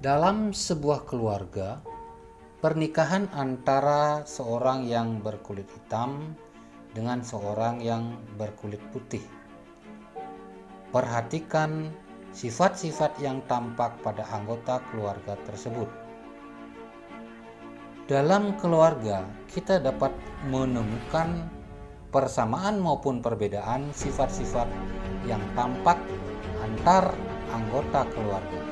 Dalam sebuah keluarga, pernikahan antara seorang yang berkulit hitam dengan seorang yang berkulit putih. Perhatikan sifat-sifat yang tampak pada anggota keluarga tersebut. Dalam keluarga, kita dapat menemukan persamaan maupun perbedaan sifat-sifat yang tampak antar anggota keluarga.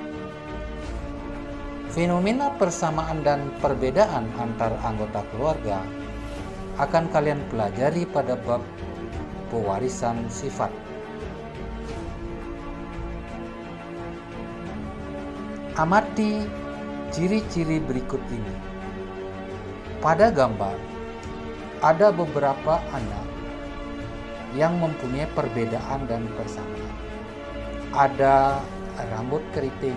Fenomena persamaan dan perbedaan antar anggota keluarga akan kalian pelajari pada bab pewarisan sifat. Amati ciri-ciri berikut ini. Pada gambar, ada beberapa anak yang mempunyai perbedaan dan persamaan. Ada rambut keriting,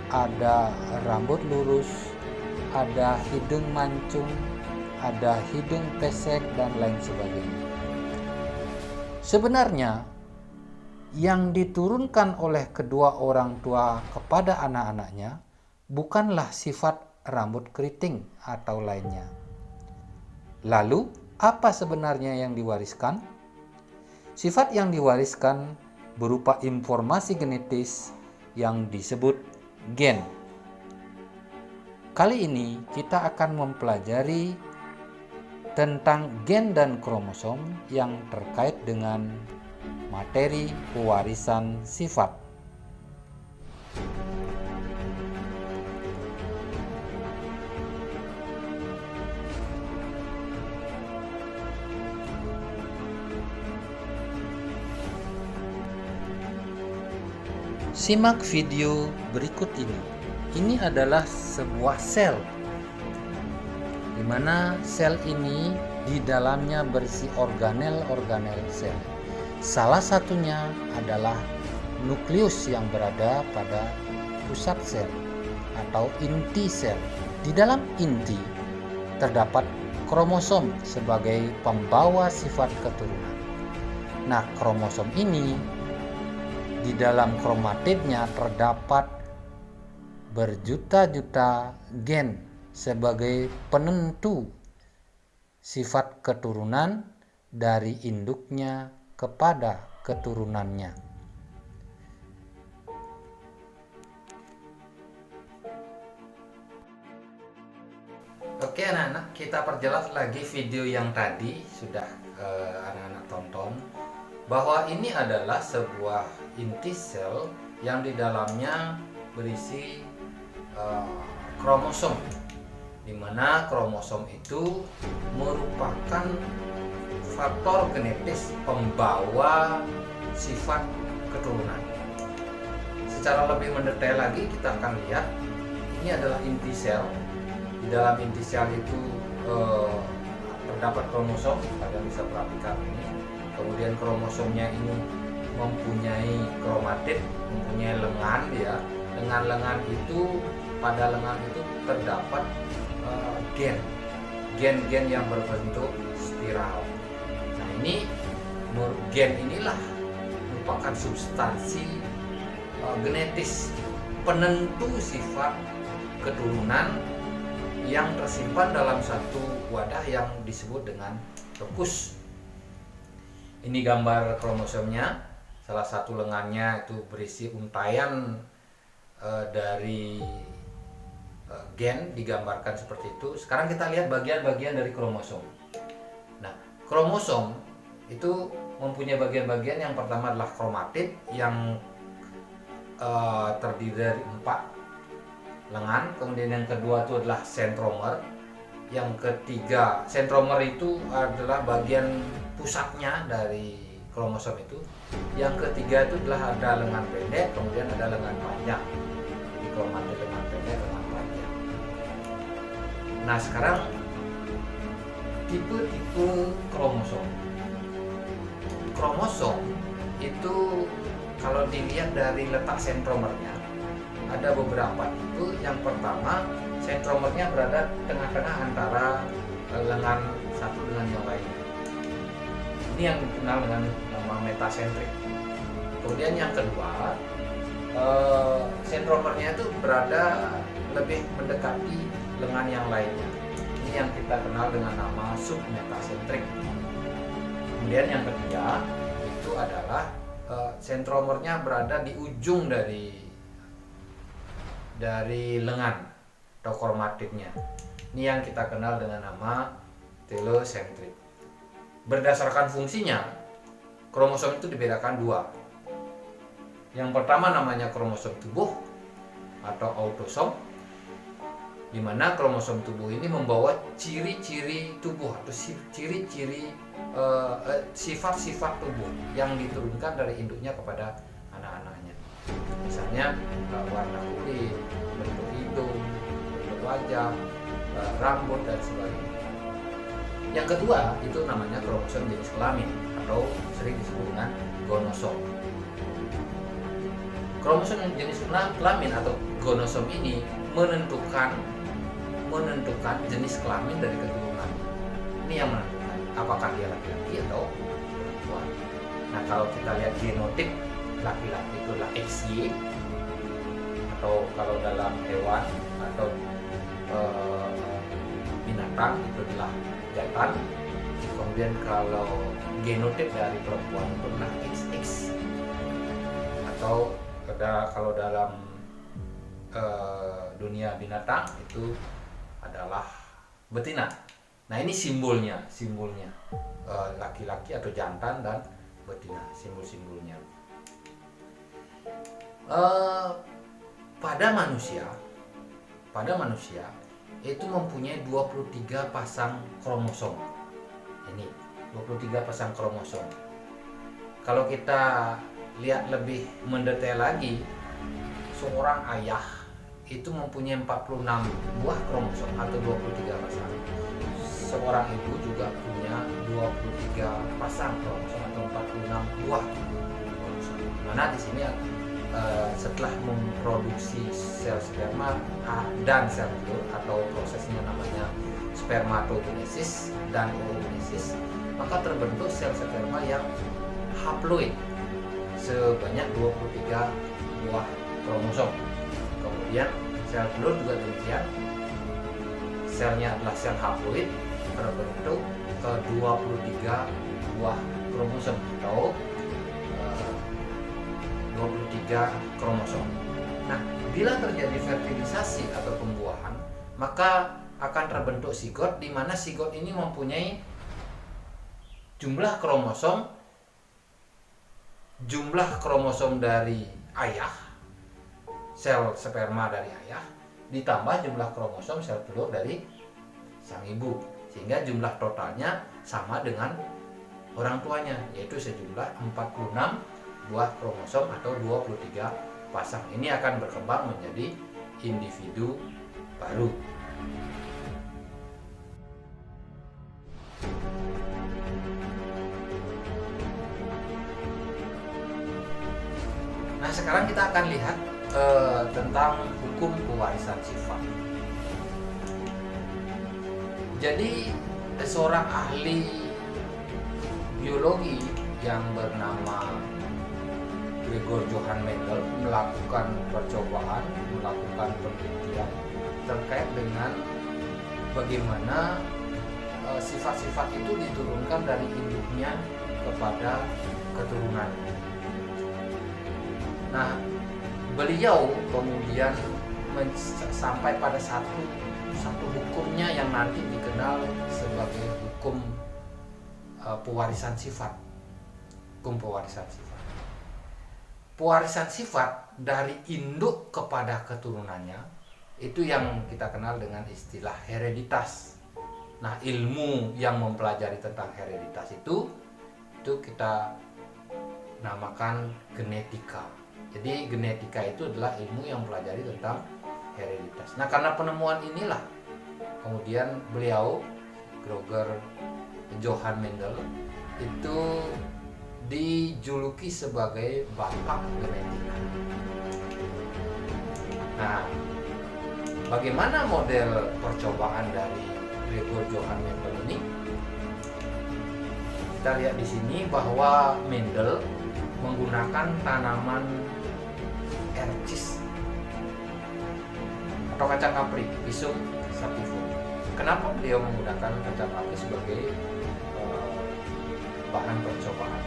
ada rambut lurus, ada hidung mancung, ada hidung pesek, dan lain sebagainya. Sebenarnya, yang diturunkan oleh kedua orang tua kepada anak-anaknya bukanlah sifat rambut keriting atau lainnya. Lalu, apa sebenarnya yang diwariskan? Sifat yang diwariskan berupa informasi genetis yang disebut gen. Kali ini kita akan mempelajari tentang gen dan kromosom yang terkait dengan materi pewarisan sifat. Simak video berikut ini. Ini adalah sebuah sel, di mana sel ini di dalamnya berisi organel-organel sel. Salah satunya adalah nukleus yang berada pada pusat sel atau inti sel. Di dalam inti terdapat kromosom sebagai pembawa sifat keturunan. Nah, kromosom ini di dalam kromatidnya terdapat berjuta-juta gen sebagai penentu sifat keturunan dari induknya kepada keturunannya. Oke anak-anak, kita perjelas lagi video yang tadi sudah anak-anak tonton, bahwa ini adalah sebuah inti sel yang di dalamnya berisi kromosom, di mana kromosom itu merupakan faktor genetis pembawa sifat keturunan. Secara lebih mendetail lagi kita akan lihat ini adalah inti sel. Di dalam inti sel itu terdapat kromosom, kalian bisa perhatikan ini. Kemudian kromosomnya ini mempunyai kromatid, mempunyai lengan ya. Dengan lengan itu, pada lengan itu terdapat gen-gen yang berbentuk spiral. Nah, ini gen inilah merupakan substansi genetis penentu sifat keturunan yang tersimpan dalam satu wadah yang disebut dengan lokus. Ini gambar kromosomnya. Salah satu lengannya itu berisi untaian dari gen, digambarkan seperti itu. Sekarang kita lihat bagian-bagian dari kromosom. Nah, kromosom itu mempunyai bagian-bagian. Yang pertama adalah kromatid yang terdiri dari 4 lengan. Kemudian yang kedua itu adalah sentromer. Yang ketiga, sentromer itu adalah bagian pusatnya dari kromosom itu. Yang ketiga itu adalah ada lengan pendek, kemudian ada lengan panjang. Jadi kromatid lengan pendek, lengan panjang. Nah, sekarang tipe-tipe kromosom. Kromosom itu kalau dilihat dari letak sentromernya ada beberapa tipe. Yang pertama, sentromernya berada tengah-tengah antara lengan satu dengan yang lainnya. Ini yang dikenal dengan nama metasentrik. Kemudian yang kedua, sentromernya itu berada lebih mendekati lengan yang lainnya. Ini yang kita kenal dengan nama submetasentrik. Kemudian yang ketiga itu adalah sentromernya berada di ujung dari lengan atau kromatidnya. Ini yang kita kenal dengan nama telosentrik. Berdasarkan fungsinya, kromosom itu dibedakan dua. Yang pertama namanya kromosom tubuh atau autosom, di mana kromosom tubuh ini membawa ciri-ciri tubuh atau ciri-ciri sifat-sifat tubuh yang diturunkan dari induknya kepada anak-anaknya. Misalnya warna kulit, bentuk hidung, bentuk wajah, rambut dan sebagainya. Yang kedua itu namanya kromosom jenis kelamin atau sering disebut dengan gonosom. Kromosom jenis kelamin atau gonosom ini menentukan jenis kelamin dari keturunan. Ini yang menentukan apakah dia laki-laki atau perempuan. Nah, kalau kita lihat genotip, laki-laki itu adalah XY, atau kalau dalam hewan atau binatang itu adalah jantan. Kemudian kalau genotip dari perempuan itu adalah XX, atau kalau dalam dunia binatang itu adalah betina. Nah, ini simbolnya laki-laki atau jantan dan betina, simbol-simbolnya. Pada manusia itu mempunyai 23 pasang kromosom. Ini 23 pasang kromosom. Kalau kita lihat lebih mendetail lagi, seorang ayah itu mempunyai 46 buah kromosom atau 23 pasang. Seorang ibu juga punya 23 pasang kromosom atau 46 buah kromosom. Mana di sini setelah memproduksi sel sperma dan sel telur atau prosesnya namanya spermatogenesis dan oogenesis, maka terbentuk sel sperma yang haploid sebanyak 23 buah kromosom. Kemudian sel telur juga demikian, selnya adalah sel haploid terbentuk 23 buah kromosom atau 23 kromosom. Nah, bila terjadi fertilisasi atau pembuahan, maka akan terbentuk sigot, di mana sigot ini mempunyai jumlah kromosom dari ayah, sel sperma dari ayah, ditambah jumlah kromosom sel telur dari sang ibu, sehingga jumlah totalnya sama dengan orang tuanya, yaitu sejumlah 46 buah kromosom atau 23 pasang. Ini akan berkembang menjadi individu baru. Nah, sekarang kita akan lihat tentang hukum pewarisan sifat. Jadi, seorang ahli biologi yang bernama Gregor Johann Mendel melakukan percobaan, melakukan penelitian terkait dengan bagaimana sifat-sifat itu diturunkan dari induknya kepada keturunannya. Nah, beliau kemudian sampai pada satu hukumnya yang nanti dikenal sebagai hukum pewarisan sifat. Hukum pewarisan sifat. Pewarisan sifat dari induk kepada keturunannya itu yang kita kenal dengan istilah hereditas. Nah, ilmu yang mempelajari tentang hereditas itu kita namakan genetika. Jadi genetika itu adalah ilmu yang mempelajari tentang hereditas. Nah, karena penemuan inilah kemudian beliau Gregor Johann Mendel itu dijuluki sebagai bapak genetika. Nah, bagaimana model percobaan dari Gregor Johann Mendel ini? Kita lihat di sini bahwa Mendel menggunakan tanaman ercis atau kacang kapri, Pisum sativum. Kenapa beliau menggunakan kacang kapri sebagai bahan percobaan?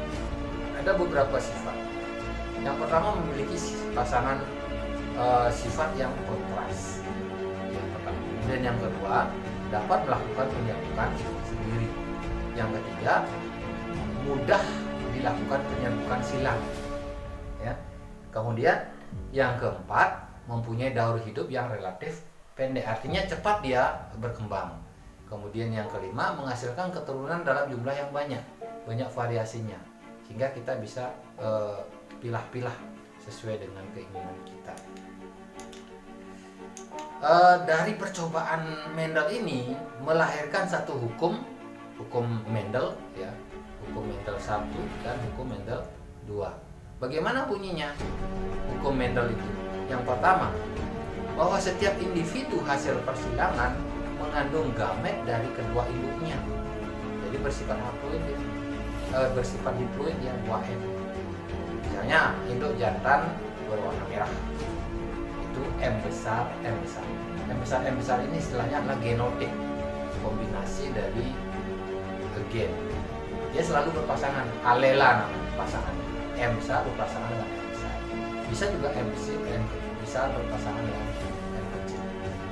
Ada beberapa sifat. Yang pertama, memiliki pasangan sifat yang kontras. Yang pertama. Kemudian yang kedua, dapat melakukan penyambukan sendiri. Yang ketiga, mudah dilakukan penyambukan silang. Ya. Kemudian yang keempat, mempunyai daur hidup yang relatif pendek, artinya cepat dia berkembang. Kemudian yang kelima, menghasilkan keturunan dalam jumlah yang banyak variasinya, sehingga kita bisa pilah-pilah sesuai dengan keinginan kita. Dari percobaan Mendel ini melahirkan satu hukum Mendel, ya, hukum Mendel 1 dan hukum Mendel 2. Bagaimana bunyinya hukum Mendel itu? Yang pertama, bahwa setiap individu hasil persilangan mengandung gamet dari kedua induknya. Jadi bersifat haploid, bersifat diploid yang 2N. Misalnya induk jantan berwarna merah, itu M besar. M besar ini istilahnya adalah genotip, kombinasi dari gen. Dia selalu berpasangan, alela namanya pasangan. M besar berpasangan dengan M besar. Bisa juga M besar berpasangan dengan M kecil.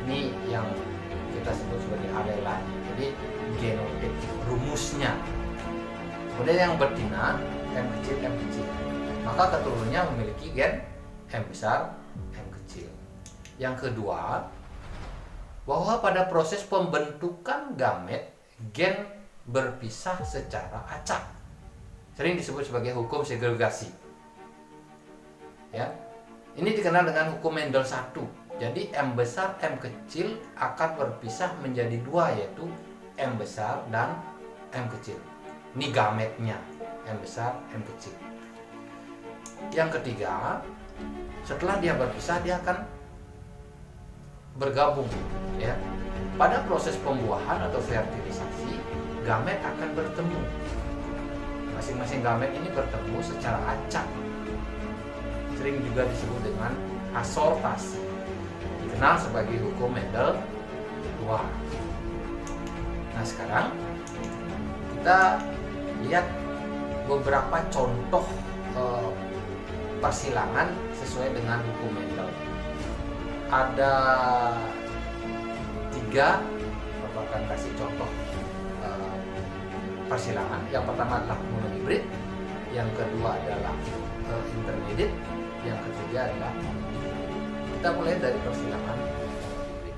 Ini yang kita sebut sebagai alela. Jadi genotip, rumusnya. Kemudian yang betina, M kecil. Maka keturunannya memiliki gen M besar, M kecil. Yang kedua, bahwa pada proses pembentukan gamet, gen berpisah secara acak. Sering disebut sebagai hukum segregasi. Ya. Ini dikenal dengan hukum Mendel 1. Jadi M besar, M kecil akan berpisah menjadi dua, yaitu M besar dan M kecil. Ini gametnya, M besar, M kecil. Yang ketiga, setelah dia berpisah, dia akan bergabung, ya. Pada proses pembuahan atau fertilisasi, gamet akan bertemu. Masing-masing gamet ini bertemu secara acak. Sering juga disebut dengan asortasi. Dikenal sebagai hukum Mendel 2. Nah, sekarang kita lihat beberapa contoh persilangan sesuai dengan hukum Mendel. Ada 3, Bapak akan kasih contoh persilangan. Yang pertama adalah monohibrid, yang kedua adalah intermediate, yang ketiga adalah kita mulai dari persilangan monohibrid.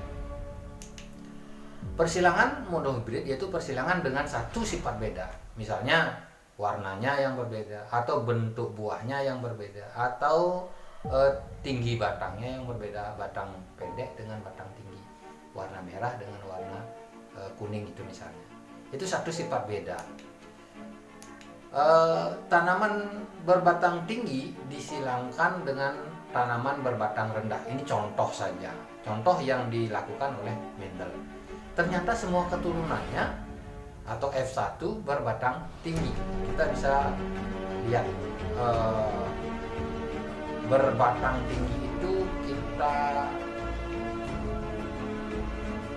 Persilangan monohibrid yaitu persilangan dengan satu sifat beda, misalnya warnanya yang berbeda, atau bentuk buahnya yang berbeda, atau tinggi batangnya yang berbeda, batang pendek dengan batang tinggi, warna merah dengan warna kuning itu misalnya. Itu satu sifat beda. Tanaman berbatang tinggi disilangkan dengan tanaman berbatang rendah. Ini contoh saja, contoh yang dilakukan oleh Mendel. Ternyata semua keturunannya atau F1 berbatang tinggi. Kita bisa lihat berbatang tinggi itu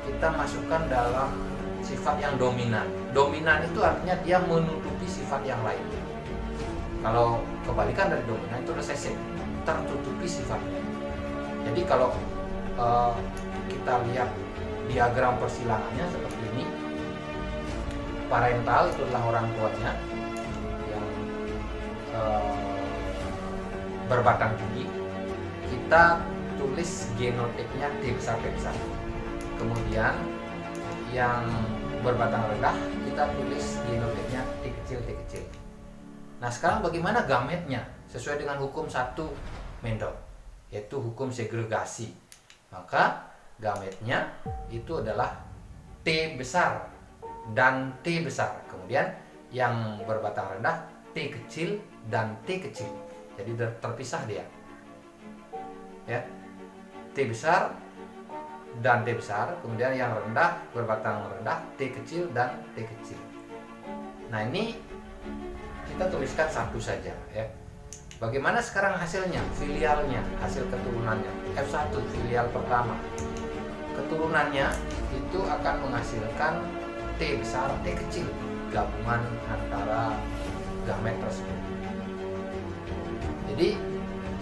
kita masukkan dalam sifat yang dominan. Dominan itu artinya dia menutupi sifat yang lain. Kalau kebalikan dari dominan itu resesif, tertutupi sifatnya. Jadi kalau kita lihat diagram persilangannya seperti ini, parental itu adalah orang tuanya yang berbatang tinggi. Kita tulis genotipnya T besar. Kemudian yang berbatang rendah kita tulis genotipnya T kecil. Nah, sekarang bagaimana gametnya sesuai dengan hukum 1 Mendel, yaitu hukum segregasi. Maka gametnya itu adalah T besar dan T besar. Kemudian yang berbatang rendah T kecil dan T kecil. Jadi terpisah dia. Ya. T besar dan T besar, kemudian yang rendah berbatang rendah T kecil dan T kecil. Nah, ini kita tuliskan satu saja, ya. Bagaimana sekarang hasilnya, filialnya, hasil keturunannya? F1 filial pertama, keturunannya itu akan menghasilkan T besar, T kecil, gabungan antara gamet tersebut. Jadi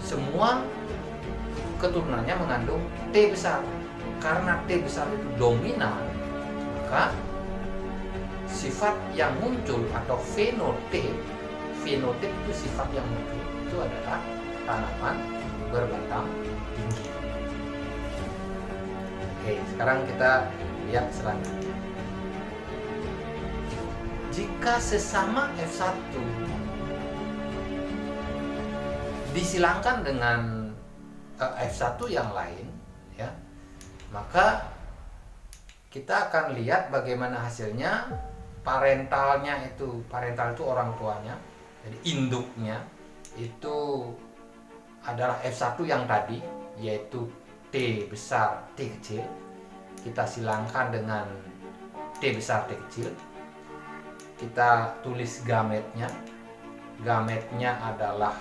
semua keturunannya mengandung T besar. Karena T besar itu dominan, maka sifat yang muncul atau fenotip itu sifat yang muncul itu adalah tanaman berbatang tinggi. Oke, sekarang kita lihat selanjutnya. Jika sesama F1 disilangkan dengan F1 yang lain, ya, maka kita akan lihat bagaimana hasilnya. Parental itu orang tuanya, jadi induknya itu adalah F1 yang tadi, yaitu T besar T kecil. Kita silangkan dengan T besar T kecil, kita tulis gametnya adalah,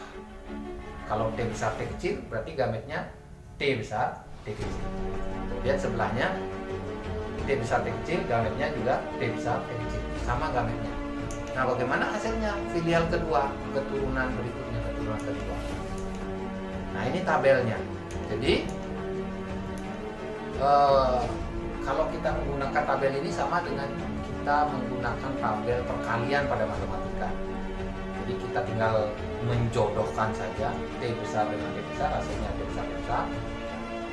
kalau T besar T kecil berarti gametnya T besar T kecil. Kemudian sebelahnya T besar T kecil, gametnya juga T besar T kecil, sama gametnya. Nah, bagaimana hasilnya filial kedua, keturunan berikutnya, keturunan kedua. Nah, ini tabelnya. Jadi kalau kita menggunakan tabel ini sama dengan kita menggunakan tabel perkalian pada matematika. Jadi kita tinggal menjodohkan saja T besar dengan T besar, hasilnya T besar T besar.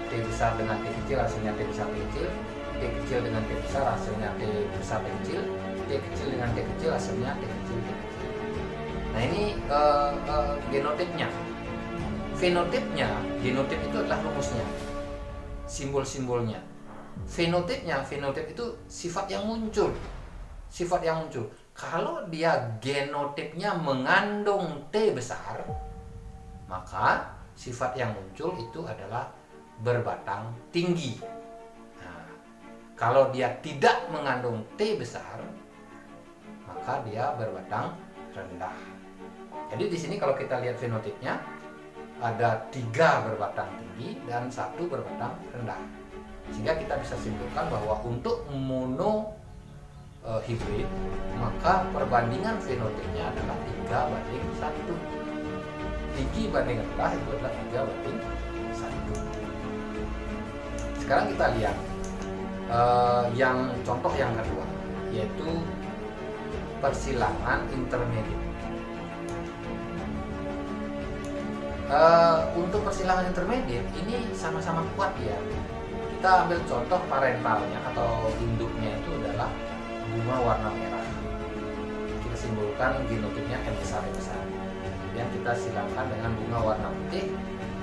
T besar dengan T kecil, hasilnya T besar T kecil. T kecil dengan T besar, hasilnya T besar T kecil. T kecil dengan T kecil, hasilnya T kecil T kecil. Nah, ini genotipnya. Fenotipnya, genotip itu adalah rumusnya, simbol-simbolnya. Fenotip itu sifat yang muncul. Kalau dia genotipnya mengandung T besar, maka sifat yang muncul itu adalah berbatang tinggi. Nah, kalau dia tidak mengandung T besar, maka dia berbatang rendah. Jadi di sini kalau kita lihat fenotipnya, ada 3 berbatang tinggi dan 1 berbatang rendah. Sehingga kita bisa simpulkan bahwa untuk mono hibrid, maka perbandingan fenotipnya adalah 3:1. Tinggi banding rendah itu adalah 3:1. Sekarang kita lihat contoh yang kedua, yaitu persilangan intermediate. Untuk persilangan intermediate ini sama-sama kuat ya. Kita ambil contoh parentalnya atau induknya itu adalah bunga warna merah. Kita simbolkan genotipnya M besar. Kemudian kita silangkan dengan bunga warna putih,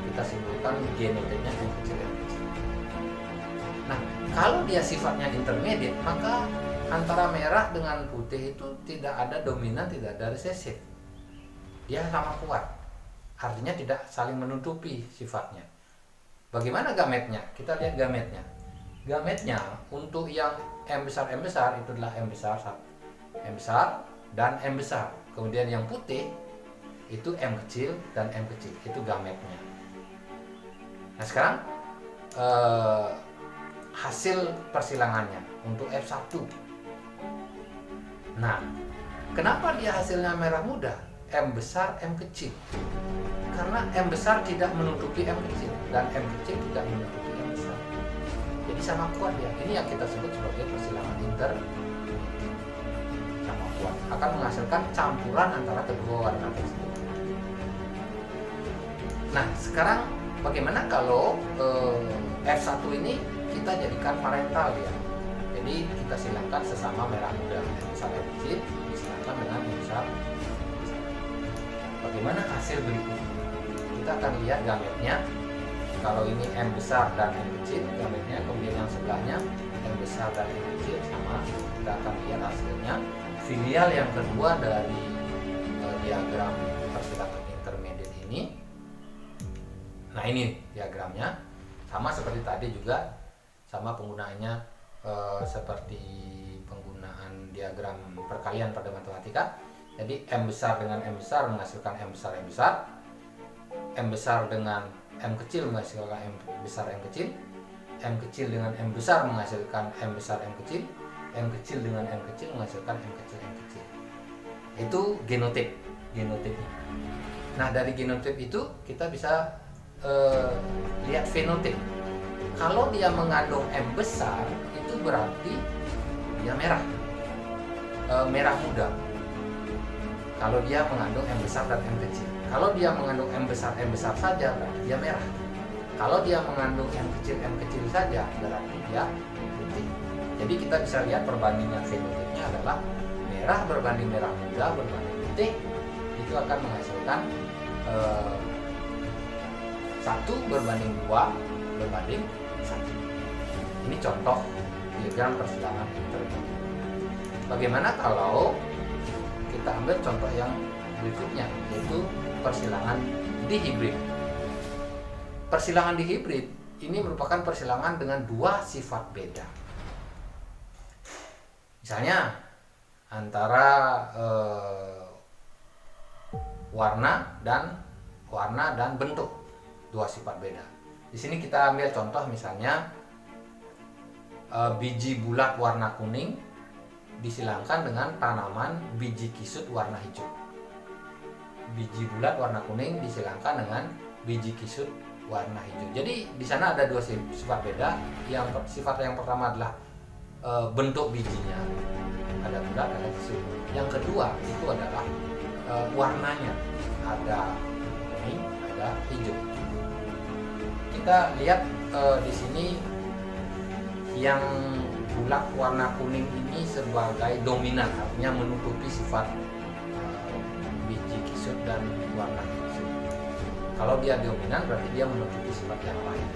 kita simbolkan genotipnya M kecil. Nah, kalau dia sifatnya intermediate, maka antara merah dengan putih itu tidak ada dominan, tidak ada resesif. Dia sama kuat. Artinya tidak saling menutupi sifatnya. Bagaimana gametnya? Kita lihat gametnya. Gametnya untuk yang M besar itu adalah M besar dan M besar. Kemudian yang putih itu M kecil dan M kecil. Itu gametnya. Nah, sekarang hasil persilangannya untuk F1. Nah, kenapa dia hasilnya merah muda? M besar, M kecil. Karena M besar tidak menutupi M kecil dan M kecil tidak menutupi M besar. Jadi sama kuat ya. Ini yang kita sebut sebagai persilangan intermediate. Sama kuat. Akan menghasilkan campuran antara kedua warna tersebut. Nah, sekarang bagaimana kalau F1 ini kita jadikan parental ya. Jadi kita silangkan sesama merah muda, M besar M kecil disilangkan dengan M besar. Bagaimana hasil berikutnya? Kita akan lihat gametnya. Kalau ini M besar dan M kecil gametnya, kemudian yang sebelahnya M besar dan M kecil sama. Kita akan lihat hasilnya. Filial yang kedua dari diagram persilangan intermediate ini. Nah, ini diagramnya sama seperti tadi juga, sama penggunaannya seperti penggunaan diagram perkalian pada matematika. Jadi M besar dengan M besar menghasilkan M besar. M besar dengan M kecil menghasilkan M besar M kecil, M kecil dengan M besar menghasilkan M besar M kecil, M kecil dengan M kecil menghasilkan M kecil M kecil. Itu genotipnya. Nah, dari genotip itu kita bisa lihat fenotip. Kalau dia mengandung M besar, itu berarti dia merah muda. Kalau dia mengandung M besar dan M kecil. Kalau dia mengandung M besar saja, berarti dia merah. Kalau dia mengandung M kecil saja, berarti dia putih. Jadi kita bisa lihat perbandingan fenotipnya adalah merah berbanding merah muda berbanding putih, itu akan menghasilkan 1 berbanding 2 berbanding 1. Ini contoh diagram persilangan heterogen. Bagaimana kalau kita ambil contoh yang berikutnya, yaitu persilangan dihibrid. Persilangan dihibrid ini merupakan persilangan dengan 2 sifat beda. Misalnya antara warna dan bentuk, 2 sifat beda. Di sini kita ambil contoh misalnya biji bulat warna kuning disilangkan dengan tanaman biji kisut warna hijau. Biji bulat warna kuning disilangkan dengan biji kisut warna hijau. Jadi di sana ada 2 sifat beda. Sifat yang pertama adalah bentuk bijinya, ada bulat, ada kisut. Yang kedua itu adalah warnanya, ada kuning, ada hijau. Kita lihat di sini yang bulat warna kuning ini sebagai dominan, artinya menutupi sifat biji kisut dan warna kisut. Kalau dia dominan berarti dia menutupi sifat yang lain.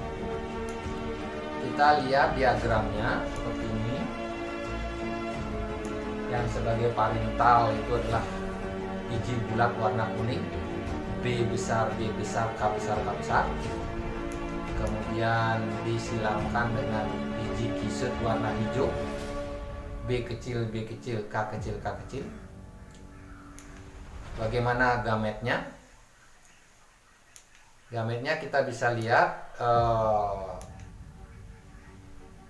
Kita lihat diagramnya seperti ini. Yang sebagai parental itu adalah biji bulat warna kuning, B besar, B besar, K besar, K besar. Kemudian disilamkan dengan biji kisut warna hijau, B kecil, B kecil, K kecil, K kecil. Bagaimana gametnya? Gametnya kita bisa lihat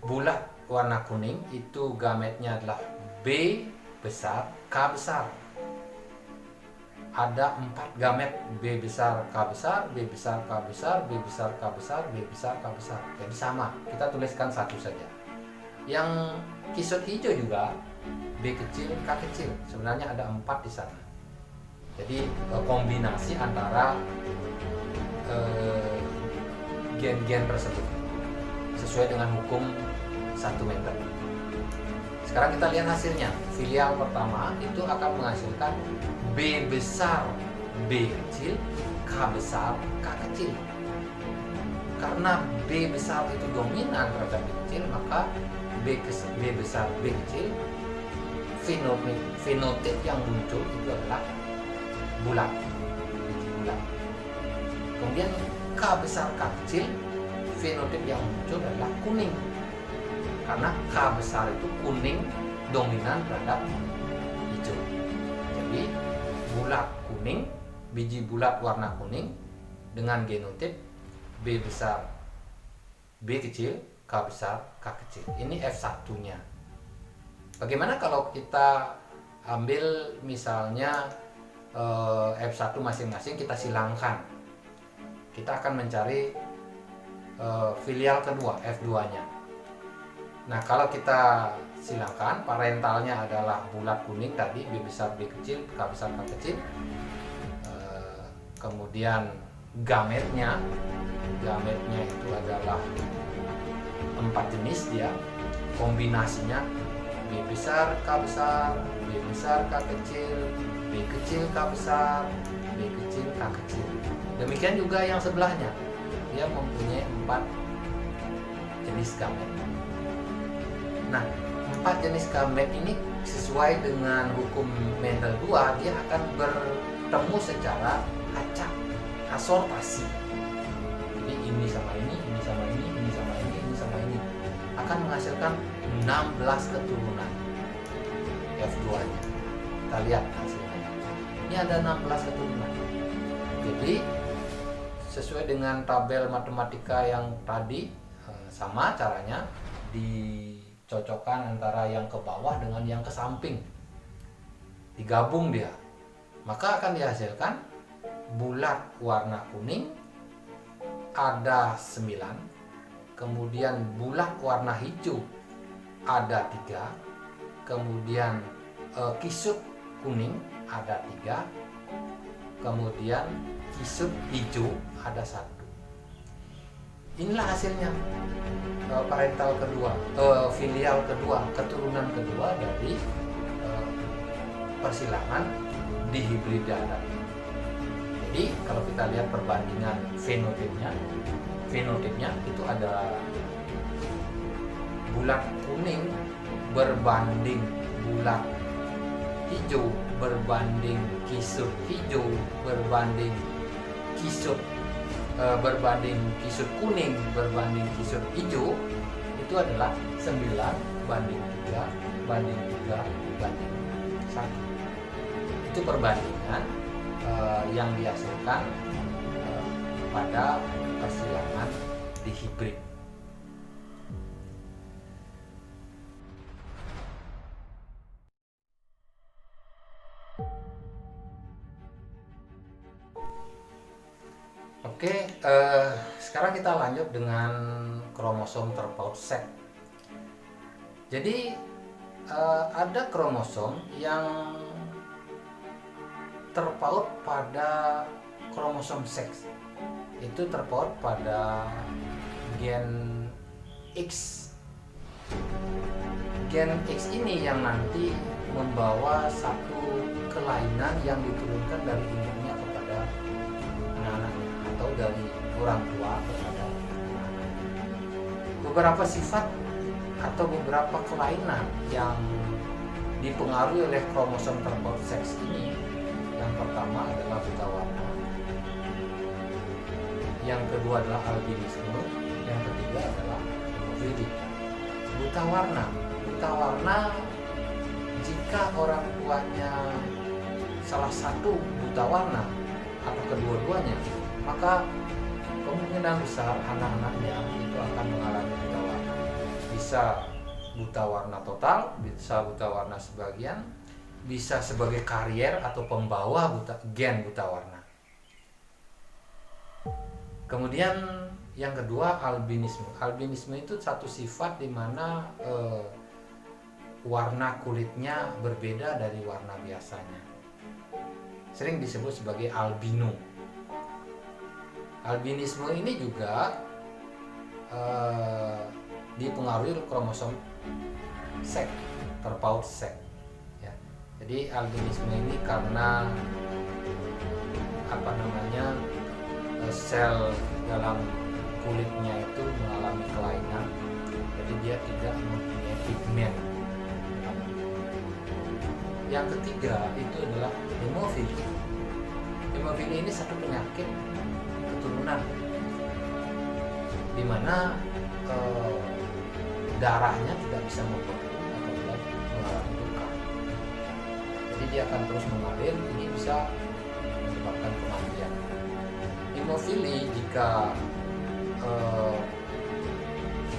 bulat warna kuning itu gametnya adalah B besar, K besar. Ada 4 gamet, B besar, K besar, B besar, K besar, B besar, K besar, B besar, K besar. Jadi sama, kita tuliskan 1 saja. Yang kisut hijau juga B kecil, K kecil. Sebenarnya ada 4 di sana. Jadi kombinasi antara gen-gen tersebut sesuai dengan hukum 1 meter. Sekarang kita lihat hasilnya. Filial pertama itu akan menghasilkan B besar, B kecil, K besar, K kecil. Karena B besar itu dominan terhadap B kecil, maka B besar, B kecil, fenotip yang muncul itu adalah bulat, biji bulat. Kemudian K besar, K kecil, fenotip yang muncul adalah kuning. Karena K besar itu kuning dominan terhadap hijau. Jadi bulat kuning, biji bulat warna kuning dengan genotip B besar, B kecil, K besar, K kecil. Ini F1-nya. Bagaimana kalau kita ambil misalnya F1 masing-masing kita silangkan? Kita akan mencari filial kedua, F2-nya. Nah, kalau kita silangkan, parentalnya adalah bulat kuning tadi, B besar, B kecil, K besar, K kecil. Kemudian gametnya itu adalah 4 jenis dia. Kombinasinya B besar, K besar, B besar, K kecil, B kecil, K besar, B kecil, K kecil. Demikian juga yang sebelahnya. Dia mempunyai 4 jenis gamet. Nah, 4 jenis gamet ini sesuai dengan hukum Mendel 2, dia akan bertemu secara acak, asortasi. Jadi ini sama ini, ini sama ini, ini sama ini, ini sama ini akan menghasilkan 16 keturunan F2-nya. Kita lihat hasilnya. Ini ada 16 keturunan. Jadi sesuai dengan tabel matematika yang tadi, sama caranya, dicocokkan antara yang ke bawah dengan yang ke samping, digabung dia, maka akan dihasilkan bulat warna kuning ada 9, kemudian bulat warna hijau ada 3, kemudian kisut kuning ada 3, kemudian kisut hijau ada 1. Inilah hasilnya parental kedua, filial kedua, keturunan kedua dari persilangan dihibrida tadi. Jadi kalau kita lihat perbandingan fenotipnya itu ada bulat kuning berbanding bulat hijau berbanding kisut hijau berbanding kisut kuning berbanding kisut hijau, itu adalah 9 banding 3 banding 3 banding 1. Itu perbandingan yang dihasilkan pada persilangan dihibrid. Oke, sekarang kita lanjut dengan kromosom terpaut seks. Jadi ada kromosom yang terpaut pada kromosom seks, itu terpaut pada gen X. Gen X ini yang nanti membawa satu kelainan yang diturunkan dari induknya kepada anak-anaknya, atau dari orang tua kepada anak-anaknya. Beberapa sifat atau beberapa kelainan yang dipengaruhi oleh kromosom terpaut seks ini, yang pertama adalah buta warna, yang kedua adalah albinisme, yang ketiga adalah hemofili. Buta warna jika orang tuanya salah satu buta warna atau kedua-duanya, maka kemungkinan besar anak-anaknya itu akan mengalami buta warna. Bisa buta warna total, bisa buta warna sebagian, bisa sebagai karier atau pembawa gen buta warna. Kemudian yang kedua albinisme. Albinisme itu satu sifat di mana warna kulitnya berbeda dari warna biasanya. Sering disebut sebagai albino. Albinisme ini juga dipengaruhi oleh kromosom seks, terpaut seks. Ya. Jadi albinisme ini karena sel dalam kulitnya itu mengalami kelainan, jadi dia tidak mempunyai pigmen. Yang ketiga itu adalah hemofili. Hemofili ini satu penyakit keturunan di mana darahnya tidak bisa membeku apabila mengalami luka. Jadi dia akan terus mengalir, ini bisa menyebabkan kematian. Hemofili jika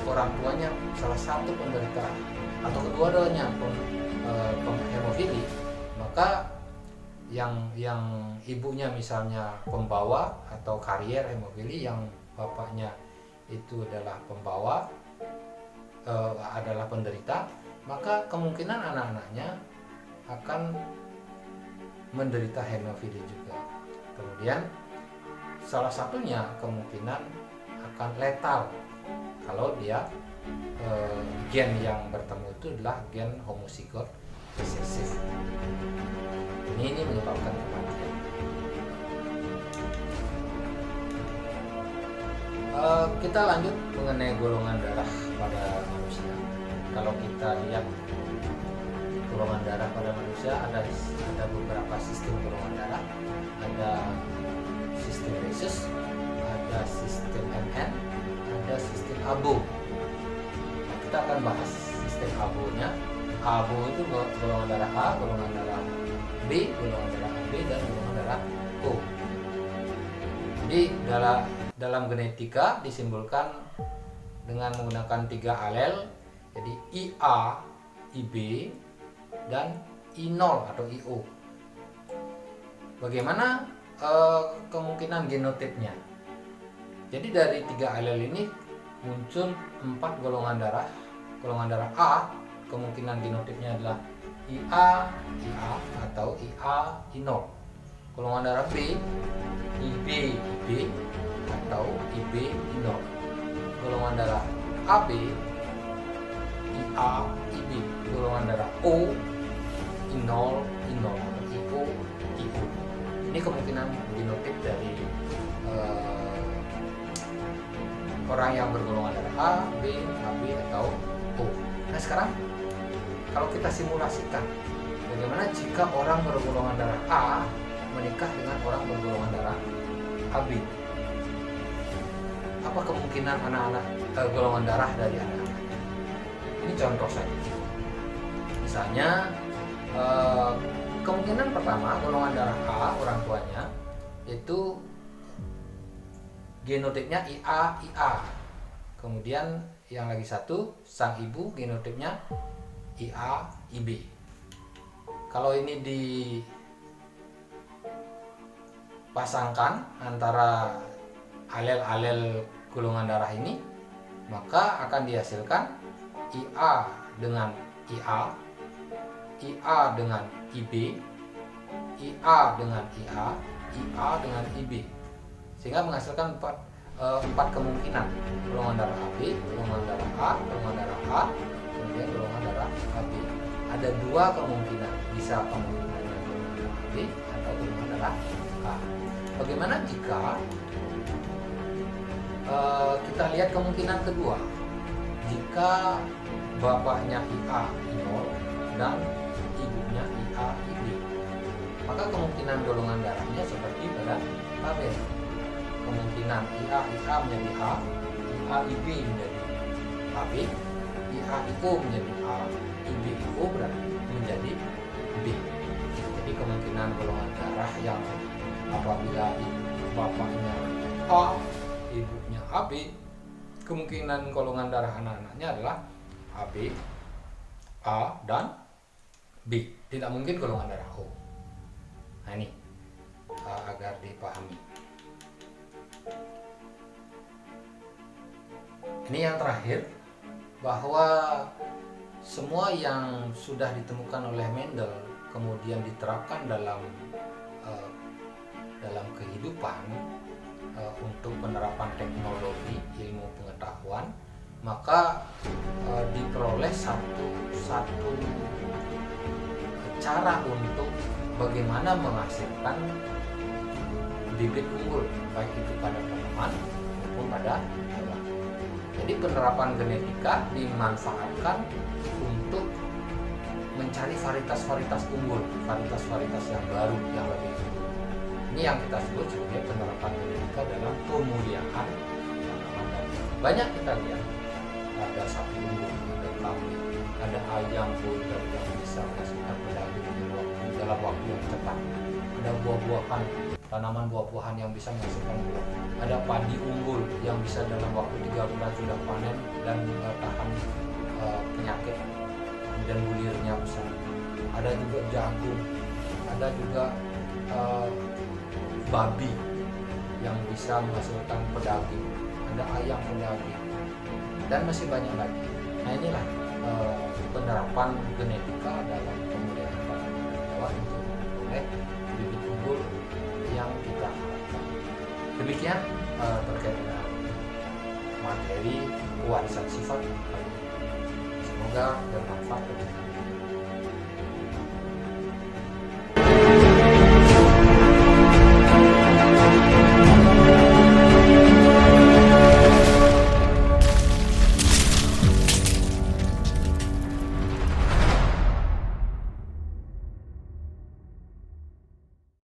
orang tuanya salah satu penderita atau kedua-duanya hemofili, maka yang ibunya misalnya pembawa atau karier hemofili, yang bapaknya itu adalah pembawa, adalah penderita, maka kemungkinan anak-anaknya akan menderita hemofili juga. Kemudian salah satunya kemungkinan akan letal kalau dia gen yang bertemu itu adalah gen homozigot resesif. Ini menyebabkan kematian. Kita lanjut mengenai golongan darah pada manusia. Kalau kita lihat golongan darah pada manusia, ada beberapa sistem golongan darah. Ada sistem rhesus, ada sistem MN, ada sistem ABO. Nah, kita akan bahas sistem ABO-nya. ABO itu golongan darah A, golongan darah B, golongan darah AB, dan golongan darah O. Jadi dalam genetika disimbolkan dengan menggunakan 3 alel, jadi IA, IB, dan I0 atau IO. Bagaimana kemungkinan genotipnya? Jadi dari 3 alel ini muncul 4 golongan darah. Golongan darah A kemungkinan genotipnya adalah IA, IA atau IA, I0. Golongan darah B, IB, IB atau IB, I0. Golongan darah AB, IA, IB. Golongan darah O, I0, I0 atau IO, IO. Ini kemungkinan genotip dari orang yang bergolongan darah A, B, AB atau O. Nah sekarang kalau kita simulasikan, bagaimana jika orang bergolongan darah A menikah dengan orang bergolongan darah AB? Apa kemungkinan anak-anak golongan darah dari anak-anak? Ini contoh saja. Misalnya kemungkinan pertama golongan darah A orang tuanya itu genotipnya IA, IA. Kemudian yang lagi satu sang ibu genotipnya IA, IB. Kalau ini dipasangkan antara alel-alel golongan darah ini, maka akan dihasilkan IA dengan IA, IA dengan IB, IA dengan IA, IA dengan IB, sehingga menghasilkan empat kemungkinan: golongan darah AB, golongan darah A, golongan darah A, kemudian golongan darah AB. Ada 2 kemungkinan, bisa kemungkinan yang golongan darah AB atau golongan darah A. Bagaimana jika kita lihat kemungkinan kedua? Jika bapaknya IA, I0 dan ibunya IA, IB, maka kemungkinan golongan darahnya seperti pada tabel. Kemungkinan IA, IA menjadi A, IA, IB menjadi AB, IA, IO menjadi A, IB, IO berarti menjadi B. Jadi kemungkinan golongan darah yang apabila bapaknya A, ibunya AB, kemungkinan golongan darah anak-anaknya adalah AB, A, dan B. Tidak mungkin golongan darah O. Nah ini agar dipahami. Ini yang terakhir, bahwa semua yang sudah ditemukan oleh Mendel kemudian diterapkan dalam kehidupan untuk penerapan teknologi ilmu pengetahuan, maka diperoleh satu cara untuk bagaimana menghasilkan bibit unggul, baik itu pada tanaman maupun pada hewan. Jadi penerapan genetika dimanfaatkan untuk mencari varietas-varietas unggul, varietas-varietas yang baru, yang lebih unggul. Ini yang kita sebut sebagai penerapan genetika dalam pemuliaan tanaman. Banyak kita lihat, ada sapi unggul, ada kambing, ada ayam broiler yang bisa menghasilkan pedaging dalam waktu yang cepat. Ada buah-buahan, tanaman buah-buahan yang bisa menghasilkan buah. Ada padi unggul yang bisa dalam waktu 3 bulan sudah panen dan tahan penyakit, kemudian bulirnya besar. Ada juga jagung, ada juga babi yang bisa menghasilkan pedaging, ada ayam pedaging, dan masih banyak lagi. Nah inilah penerapan genetika dalam pemulihan tanaman dan hewan untuk memperoleh bibit unggul yang kita harapkan. Demikian terkait dengan materi pewarisan sifat. Semoga bermanfaat bagi kita.